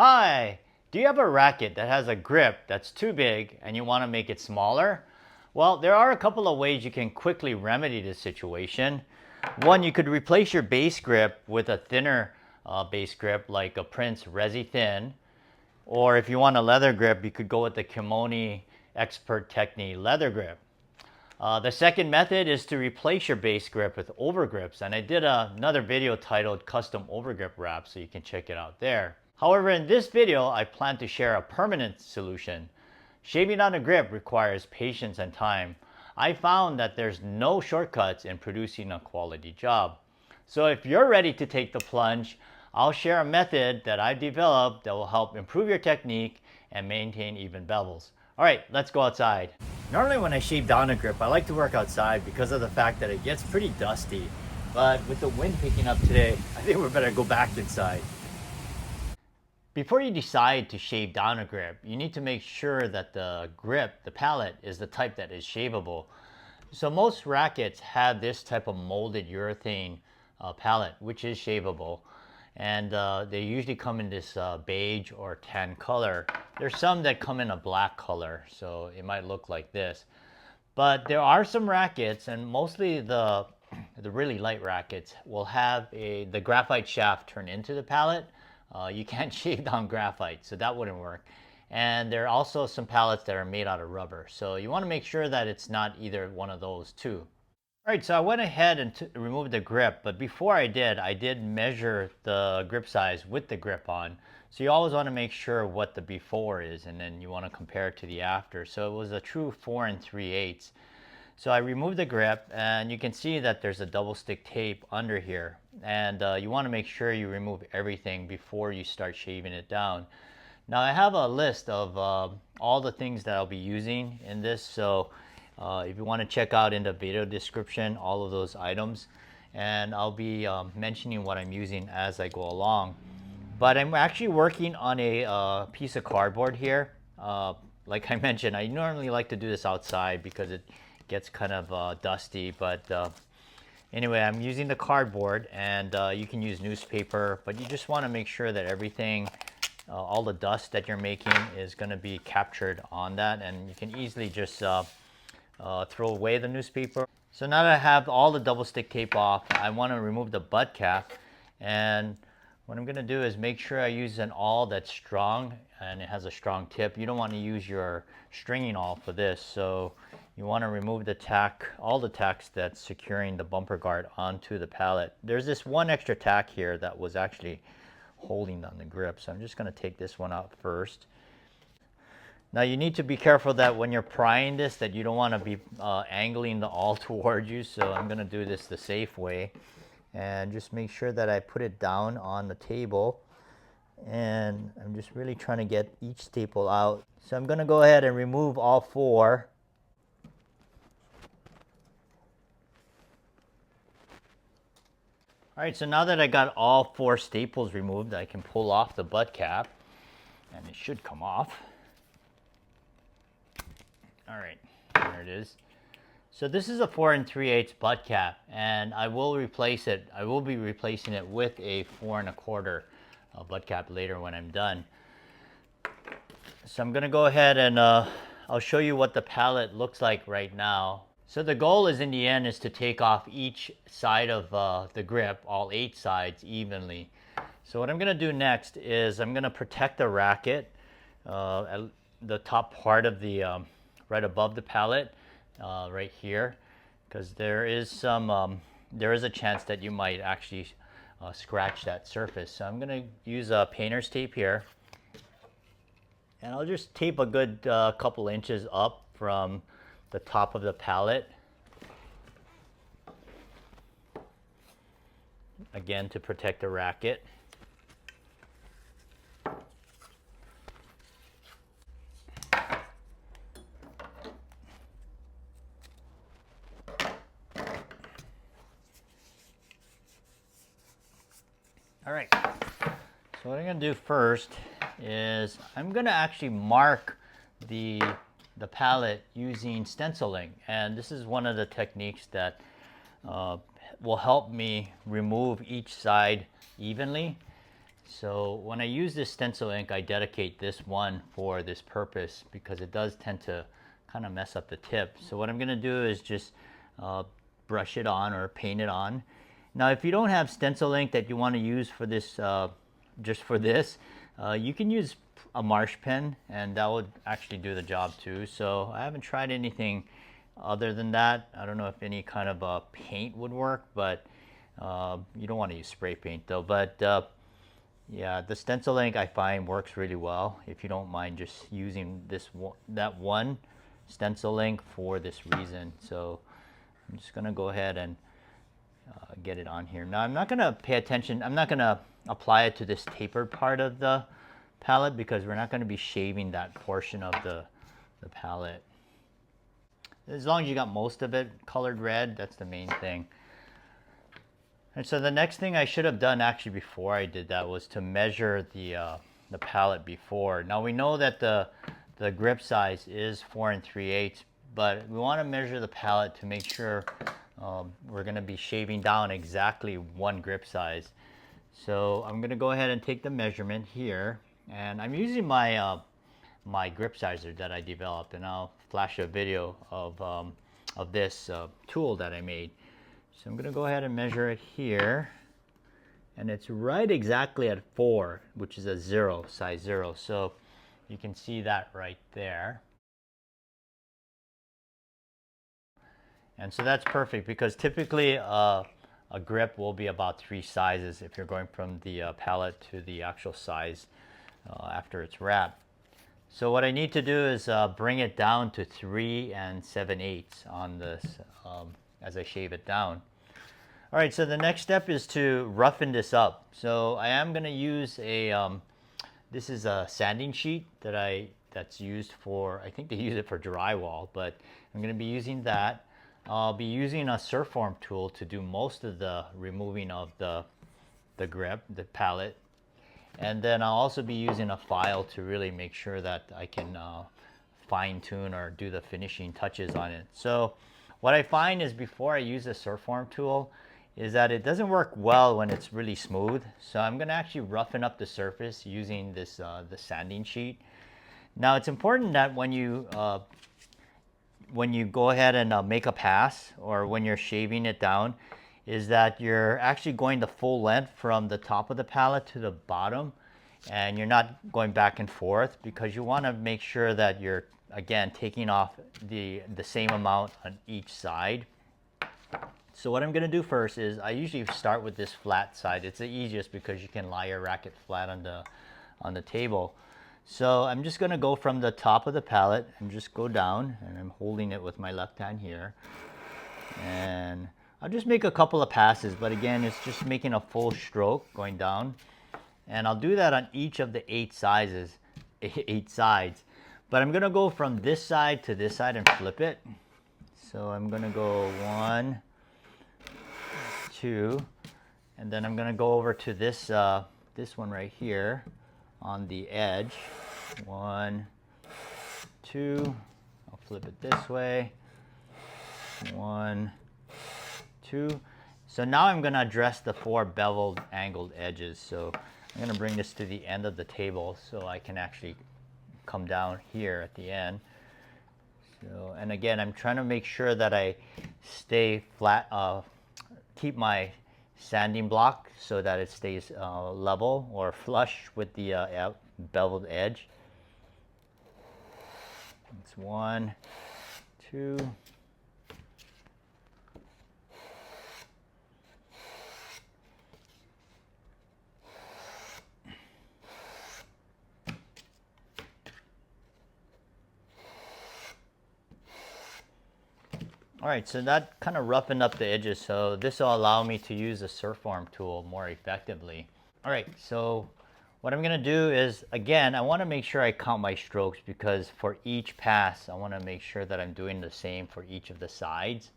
Hi! Do you have a racket that has a grip that's too big and you want to make it smaller? Well, there are a couple of ways you can quickly remedy this situation. One, you could replace your base grip with a thinner base grip like a Prince Resi Thin. Or if you want a leather grip, you could go with the Kimoni Expert Technique leather grip. The second method is to replace your base grip with overgrips, and I did another video titled Custom Overgrip Wrap, so you can check it out there. However, in this video, I plan to share a permanent solution. Shaving down a grip requires patience and time. I found that there's no shortcuts in producing a quality job. So if you're ready to take the plunge, I'll share a method that I've developed that will help improve your technique and maintain even bevels. All right, let's go outside. Normally when I shave down a grip, I like to work outside because of the fact that it gets pretty dusty. But with the wind picking up today, I think we better go back inside. Before you decide to shave down a grip, you need to make sure that the grip, the pallet, is the type that is shavable. So most rackets have this type of molded urethane pallet, which is shavable. And they usually come in this beige or tan color. There's some that come in a black color, so it might look like this. But there are some rackets, and mostly the really light rackets will have the graphite shaft turn into the pallet. You can't shave down graphite, so that wouldn't work. And there are also some pallets that are made out of rubber, so you want to make sure that it's not either one of those two. All right, so I went ahead and removed the grip, but before I did measure the grip size with the grip on. So you always want to make sure what the before is, and then you want to compare it to the after. So it was a true 4 3/8. So I removed the grip, and you can see that there's a double stick tape under here. And you want to make sure you remove everything before you start shaving it down. Now I have a list of all the things that I'll be using in this, so if you want to check out in the video description all of those items, and I'll be mentioning what I'm using as I go along. But I'm actually working on a piece of cardboard here. Like I mentioned, I normally like to do this outside because it gets kind of dusty, but anyway, I'm using the cardboard, and you can use newspaper, but you just want to make sure that everything, all the dust that you're making is going to be captured on that, and you can easily just throw away the newspaper. So now that I have all the double stick tape off, I want to remove the butt cap, and what I'm going to do is make sure I use an awl that's strong and it has a strong tip. You don't want to use your stringing awl for this, so you want to remove the tack, all the tacks that's securing the bumper guard onto the pallet. There's this one extra tack here that was actually holding on the grip, so I'm just going to take this one out first. Now you need to be careful that when you're prying this, that you don't want to be angling the awl towards you, so I'm going to do this the safe way. And just make sure that I put it down on the table, and I'm just really trying to get each staple out. So I'm going to go ahead and remove all four. All right, so now that I got all four staples removed, I can pull off the butt cap, and it should come off. All right, there it is. So this is a 4 3/8 butt cap, and I will replace it. I will be replacing it with a 4 1/4 butt cap later when I'm done. So I'm gonna go ahead and I'll show you what the pallet looks like right now. So the goal is, in the end, is to take off each side of the grip, all 8 sides, evenly. So what I'm gonna do next is I'm gonna protect the racket at the top part of the right above the pallet. Right here, because there is a chance that you might actually scratch that surface. So I'm going to use a painter's tape here, and I'll just tape a good couple inches up from the top of the pallet, again to protect the racket. All right, so what I'm gonna do first is I'm gonna actually mark the pallet using stenciling, and this is one of the techniques that will help me remove each side evenly. So when I use this stencil ink, I dedicate this one for this purpose because it does tend to kind of mess up the tip. So what I'm going to do is just brush it on or paint it on. Now if you don't have stencil ink that you want to use for this, just for this, you can use a marsh pen and that would actually do the job too. So I haven't tried anything other than that. I don't know if any kind of paint would work, but you don't want to use spray paint though. But yeah, the stencil ink I find works really well if you don't mind just using that one stencil ink for this reason. So I'm just gonna go ahead and get it on here. Now I'm not gonna pay attention, I'm not gonna apply it to this tapered part of the palette because we're not gonna be shaving that portion of the palette. As long as you got most of it colored red, that's the main thing. And so the next thing I should have done actually before I did that was to measure the pallet before. Now we know that the grip size is 4 3/8, but we want to measure the pallet to make sure we're going to be shaving down exactly one grip size. So I'm going to go ahead and take the measurement here, and I'm using my my grip sizer that I developed, and I'll flash a video of this tool that I made. So I'm going to go ahead and measure it here, and it's right exactly at 4, which is a 0, size 0. So you can see that right there. And so that's perfect because typically a grip will be about 3 sizes if you're going from the pallet to the actual size after it's wrapped. So what I need to do is bring it down to 3 7/8 on this as I shave it down. All right, so the next step is to roughen this up. So I am going to use this is a sanding sheet that's used for, I think they use it for drywall, but I'm going to be using that. I'll be using a Surform tool to do most of the removing of the grip, the pallet. And then I'll also be using a file to really make sure that I can fine tune or do the finishing touches on it. So what I find is before I use the Surform tool is that it doesn't work well when it's really smooth. So I'm going to actually roughen up the surface using this the sanding sheet. Now it's important that when you go ahead and make a pass, or when you're shaving it down, is that you're actually going the full length from the top of the pallet to the bottom, and you're not going back and forth, because you want to make sure that you're again taking off the same amount on each side. So what I'm going to do first is I usually start with this flat side. It's the easiest because you can lie your racket flat on the table. So I'm just going to go from the top of the pallet and just go down, and I'm holding it with my left hand here. And I'll just make a couple of passes, but again, it's just making a full stroke going down. And I'll do that on each of the 8 sides. But I'm going to go from this side to this side and flip it. So I'm going to go 1, 2, and then I'm going to go over to this this one right here on the edge. 1, 2, I'll flip it this way. 1, 2. So now I'm going to address the 4 beveled angled edges. So I'm going to bring this to the end of the table so I can actually come down here at the end. So, and again, I'm trying to make sure that I stay flat, keep my sanding block so that it stays level or flush with the beveled edge. It's 1, 2. All right, so that kind of roughened up the edges, so this will allow me to use the Surform tool more effectively. All right, so what I'm going to do is, again, I want to make sure I count my strokes, because for each pass, I want to make sure that I'm doing the same for each of the sides.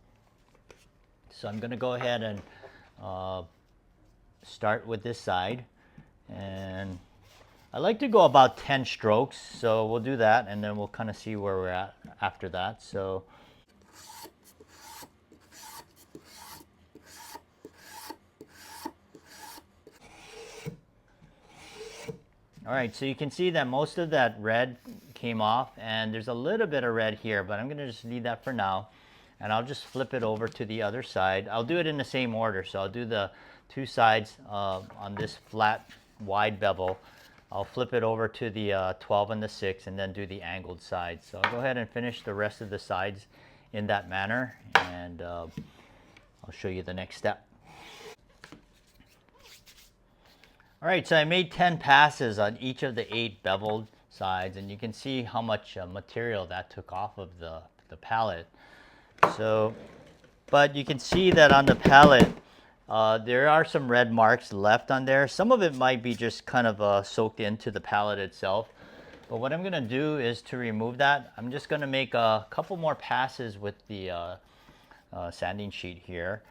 So I'm going to go ahead and start with this side, and I like to go about 10 strokes, so we'll do that, and then we'll kind of see where we're at after that. So All right, so you can see that most of that red came off, and there's a little bit of red here, but I'm gonna just leave that for now. And I'll just flip it over to the other side. I'll do it in the same order. So I'll do the two sides on this flat, wide bevel. I'll flip it over to the 12 and the 6 and then do the angled side. So I'll go ahead and finish the rest of the sides in that manner, and I'll show you the next step. All right, so I made 10 passes on each of the 8 beveled sides, and you can see how much material that took off of the pallet. So, but you can see that on the pallet, there are some red marks left on there. Some of it might be just kind of soaked into the pallet itself. But what I'm going to do is to remove that, I'm just going to make a couple more passes with the sanding sheet here.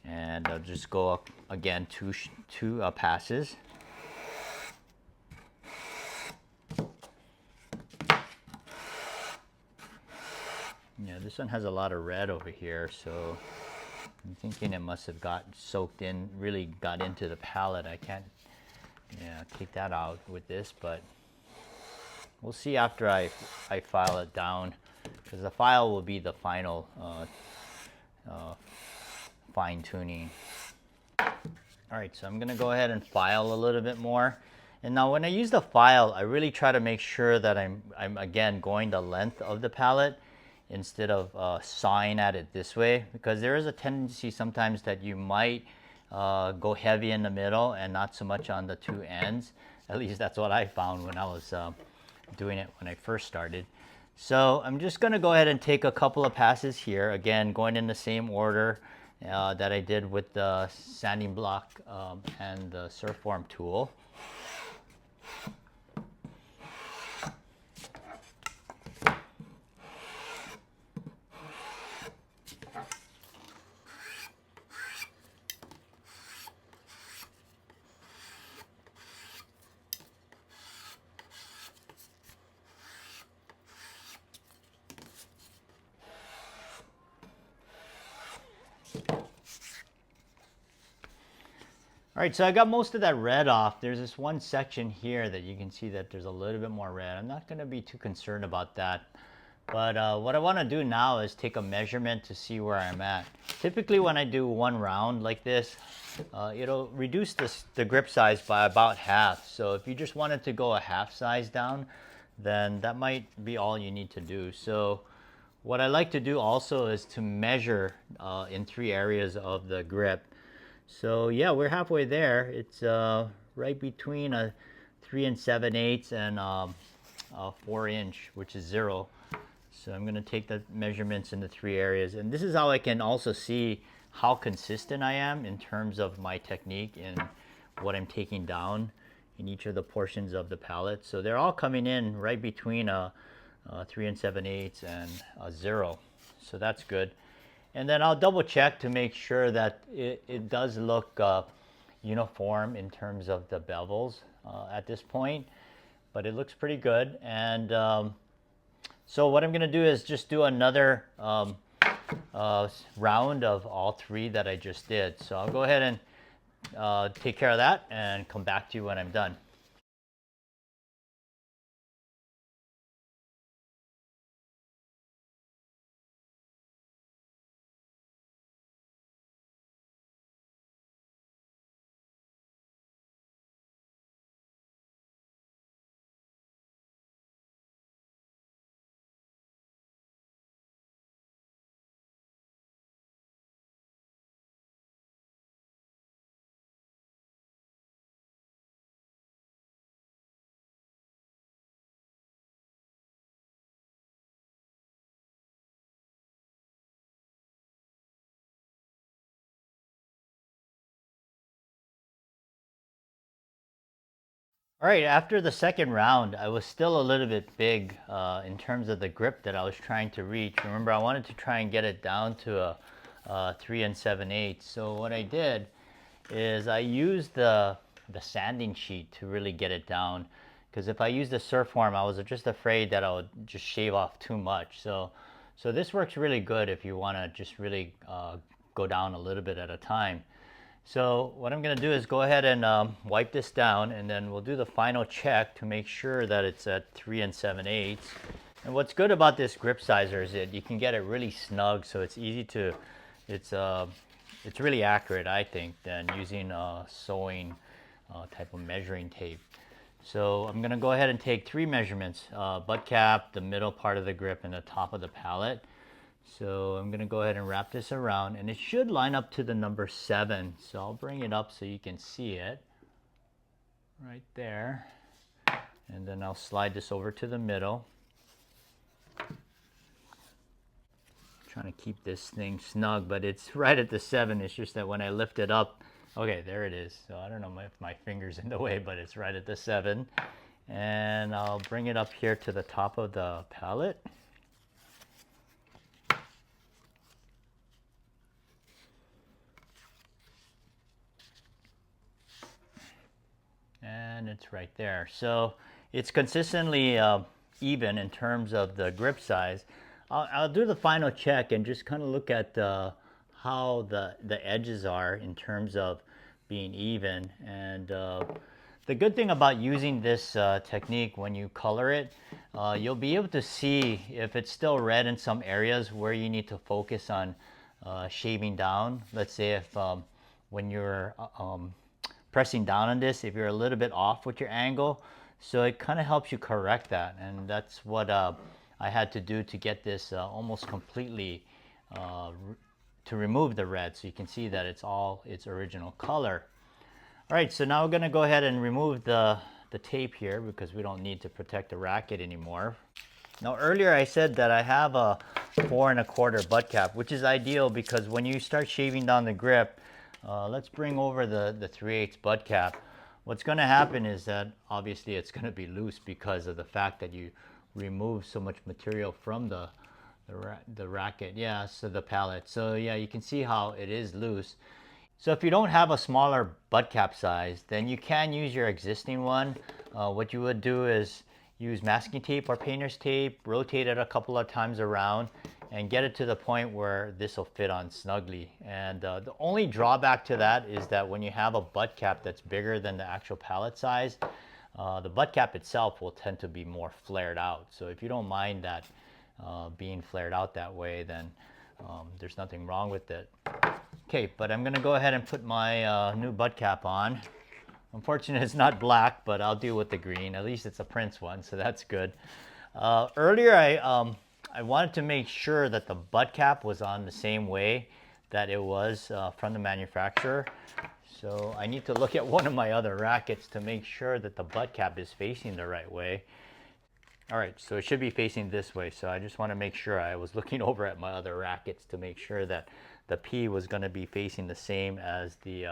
And I'll just go up again two passes. Yeah, this one has a lot of red over here, so I'm thinking it must have got soaked in, really got into the pallet. I can't take that out with this, but we'll see after I file it down, because the file will be the final fine tuning. All right, so I'm gonna go ahead and file a little bit more. And now when I use the file, I really try to make sure that I'm again going the length of the pallet instead of sawing at it this way, because there is a tendency sometimes that you might go heavy in the middle and not so much on the two ends. At least that's what I found when I was doing it when I first started. So I'm just going to go ahead and take a couple of passes here, again going in the same order that I did with the sanding block and the Surfform tool. All right, so I got most of that red off. There's this one section here that you can see that there's a little bit more red. I'm not going to be too concerned about that. But what I want to do now is take a measurement to see where I'm at. Typically when I do one round like this, it'll reduce the grip size by about half. So if you just wanted to go a half size down, then that might be all you need to do. So what I like to do also is to measure in 3 areas of the grip. So yeah, we're halfway there. It's right between a 3 7/8 and a 4-inch, which is 0. So I'm going to take the measurements in the 3 areas, and this is how I can also see how consistent I am in terms of my technique and what I'm taking down in each of the portions of the pallet. So they're all coming in right between a 3 7/8 and a 0. So that's good. And then I'll double check to make sure that it does look uniform in terms of the bevels at this point, but it looks pretty good. And so what I'm going to do is just do another round of all 3 that I just did. So I'll go ahead and take care of that and come back to you when I'm done. All right, after the second round, I was still a little bit big in terms of the grip that I was trying to reach. Remember, I wanted to try and get it down to a 3 7/8. So what I did is I used the sanding sheet to really get it down. Because if I used the Surfform, I was just afraid that I would just shave off too much. So this works really good if you want to just really go down a little bit at a time. So what I'm going to do is go ahead and wipe this down, and then we'll do the final check to make sure that it's at 3 7/8. And what's good about this grip sizer is that you can get it really snug, so it's easy to, it's really accurate, I think, than using sewing type of measuring tape. So I'm going to go ahead and take 3 measurements, butt cap, the middle part of the grip, and the top of the pallet. So I'm going to go ahead and wrap this around, and it should line up to the number 7. So I'll bring it up so you can see it right there. And then I'll slide this over to the middle. Trying to keep this thing snug, but it's right at the 7. It's just that when I lift it up, okay, there it is. So I don't know if my finger's in the way, but it's right at the 7. And I'll bring it up here to the top of the pallet. And it's right there. So it's consistently even in terms of the grip size. I'll do the final check and just kind of look at how the edges are in terms of being even. And the good thing about using this technique, when you color it, you'll be able to see if it's still red in some areas where you need to focus on shaving down. Let's say if when you're pressing down on this, if you're a little bit off with your angle, so it kind of helps you correct that. And that's what I had to do to get this almost completely to remove the red, so you can see that it's all its original color. All right, so now we're going to go ahead and remove the tape here because we don't need to protect the racket anymore. Now earlier I said that I have a 4 1/4 butt cap, which is ideal because when you start shaving down the grip, let's bring over the 3/8 butt cap. What's going to happen is that obviously it's going to be loose because of the fact that you remove so much material from the racket. Yeah, so the pallet. So yeah, you can see how it is loose. So if you don't have a smaller butt cap size, then you can use your existing one. What you would do is use masking tape or painter's tape, rotate it a couple of times around, and get it to the point where this will fit on snugly. And the only drawback to that is that when you have a butt cap that's bigger than the actual pallet size, the butt cap itself will tend to be more flared out. So if you don't mind that being flared out that way, then there's nothing wrong with it. Okay, but I'm gonna go ahead and put my new butt cap on. Unfortunately, it's not black, but I'll deal with the green. At least it's a Prince one, so that's good. Earlier, I wanted to make sure that the butt cap was on the same way that it was from the manufacturer. So I need to look at one of my other rackets to make sure that the butt cap is facing the right way. All right, so it should be facing this way. So I just want to make sure. I was looking over at my other rackets to make sure that the P was going to be facing the same as the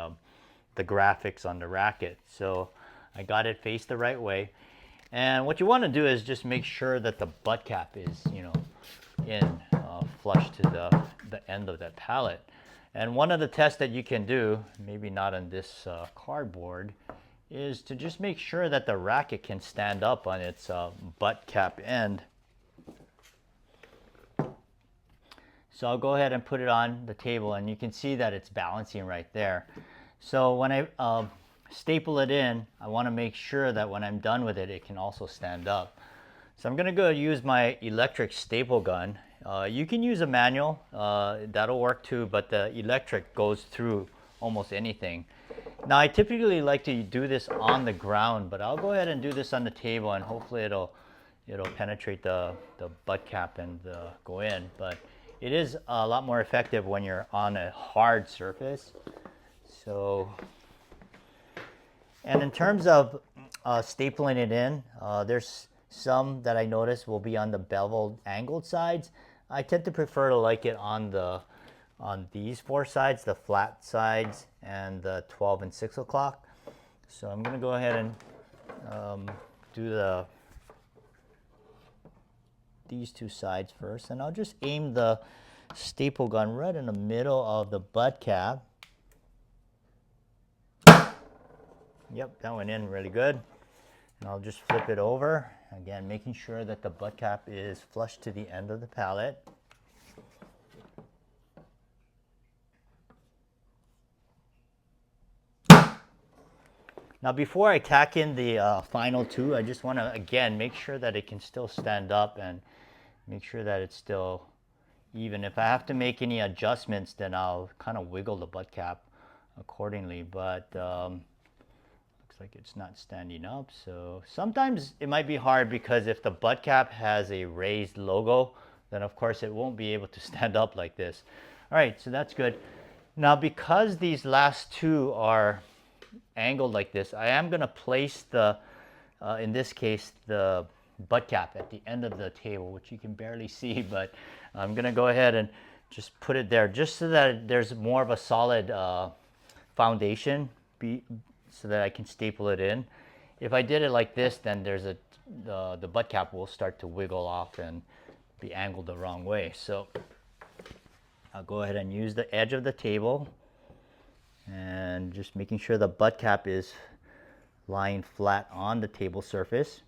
graphics on the racket. So I got it faced the right way. And what you want to do is just make sure that the butt cap is, in flush to the end of that pallet. And one of the tests that you can do, maybe not on this cardboard, is to just make sure that the racket can stand up on its butt cap end. So I'll go ahead and put it on the table, and you can see that it's balancing right there. So when I staple it in, I want to make sure that when I'm done with it, it can also stand up. So I'm going to go use my electric staple gun. You can use a manual, that'll work too, but the electric goes through almost anything. Now I typically like to do this on the ground, but I'll go ahead and do this on the table, and hopefully it'll penetrate the butt cap and go in. But it is a lot more effective when you're on a hard surface. So, and in terms of stapling it in, there's some that I notice will be on the beveled angled sides. I tend to prefer to like it on these 4 sides, the flat sides and the 12 and 6 o'clock. So I'm going to go ahead and do these 2 sides first, and I'll just aim the staple gun right in the middle of the butt cap. Yep, that went in really good. And I'll just flip it over, again making sure that the butt cap is flush to the end of the pallet. Now before I tack in the final two, I just want to again make sure that it can still stand up and make sure that it's still even. If I have to make any adjustments, then I'll kind of wiggle the butt cap accordingly, but looks like it's not standing up. So sometimes it might be hard because if the butt cap has a raised logo, then of course it won't be able to stand up like this. All right, so that's good. Now because these last two are angled like this, I am going to place the, in this case, the butt cap at the end of the table, which you can barely see, but I'm going to go ahead and just put it there just so that there's more of a solid foundation so that I can staple it in. If I did it like this, then the butt cap will start to wiggle off and be angled the wrong way. So I'll go ahead and use the edge of the table and just making sure the butt cap is lying flat on the table surface.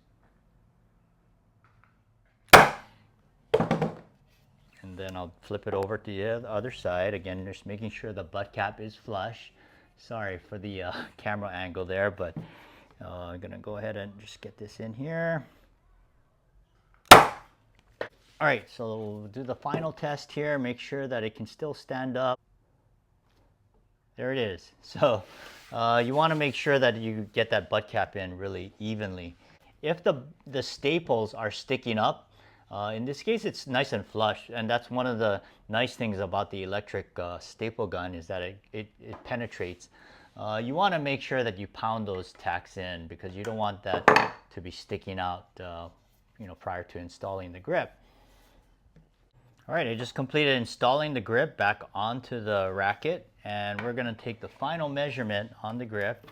And then I'll flip it over to the other side. Again, just making sure the butt cap is flush. Sorry for the camera angle there, but I'm gonna go ahead and just get this in here. All right, so we'll do the final test here, make sure that it can still stand up. There it is. So you want to make sure that you get that butt cap in really evenly. If the staples are sticking up, in this case it's nice and flush, and that's one of the nice things about the electric staple gun is that it penetrates. You want to make sure that you pound those tacks in because you don't want that to be sticking out prior to installing the grip. All right, I just completed installing the grip back onto the racket, and we're going to take the final measurement on the grip,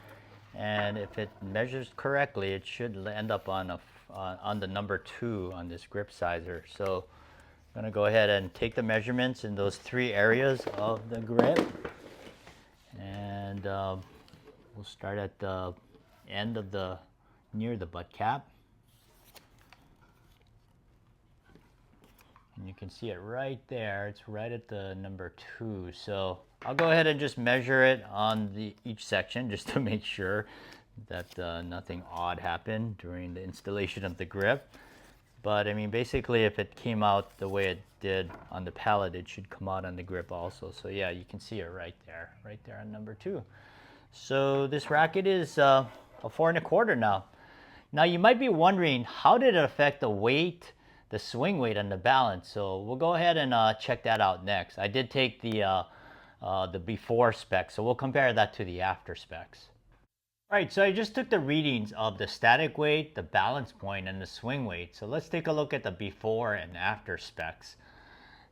and if it measures correctly, it should end up on the number 2 on this grip sizer. So I'm going to go ahead and take the measurements in those 3 areas of the grip, and we'll start at the end of near the butt cap. And you can see it right there. It's right at the number 2. So I'll go ahead and just measure it on each section just to make sure that nothing odd happened during the installation of the grip. But I mean, basically, if it came out the way it did on the pallet, it should come out on the grip also. So yeah, you can see it right there on number 2. So this racket is a 4 1/4 now. Now you might be wondering, how did it affect the weight, the swing weight, and the balance? So we'll go ahead and check that out next. I did take the before specs, so we'll compare that to the after specs. All right, so I just took the readings of the static weight, the balance point, and the swing weight. So let's take a look at the before and after specs.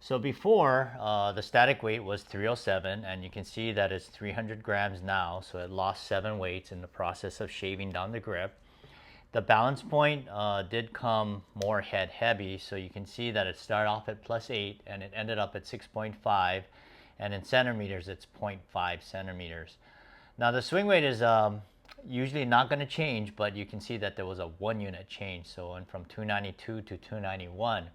So before, the static weight was 307, and you can see that it's 300 grams now, so it lost 7 weights in the process of shaving down the grip. The balance point did come more head heavy, so you can see that it started off at +8 and it ended up at 6.5, and in centimeters it's 0.5 centimeters. Now the swing weight is usually not going to change, but you can see that there was a 1 unit change, so it went from 292 to 291.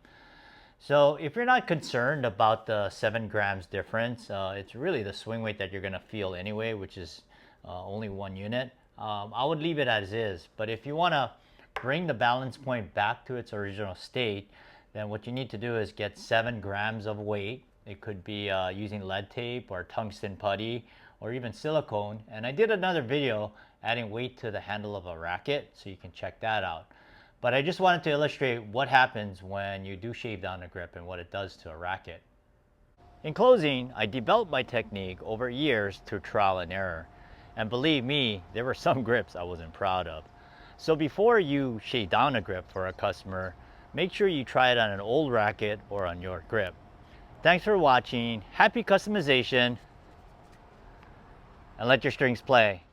So if you're not concerned about the 7 grams difference, it's really the swing weight that you're going to feel anyway, which is only 1 unit. I would leave it as is, but if you want to bring the balance point back to its original state, then what you need to do is get 7 grams of weight. It could be using lead tape or tungsten putty or even silicone. And I did another video adding weight to the handle of a racket, so you can check that out. But I just wanted to illustrate what happens when you do shave down a grip and what it does to a racket. In closing, I developed my technique over years through trial and error. And believe me, there were some grips I wasn't proud of. So before you shave down a grip for a customer, make sure you try it on an old racket or on your grip. Thanks for watching, happy customization, and let your strings play.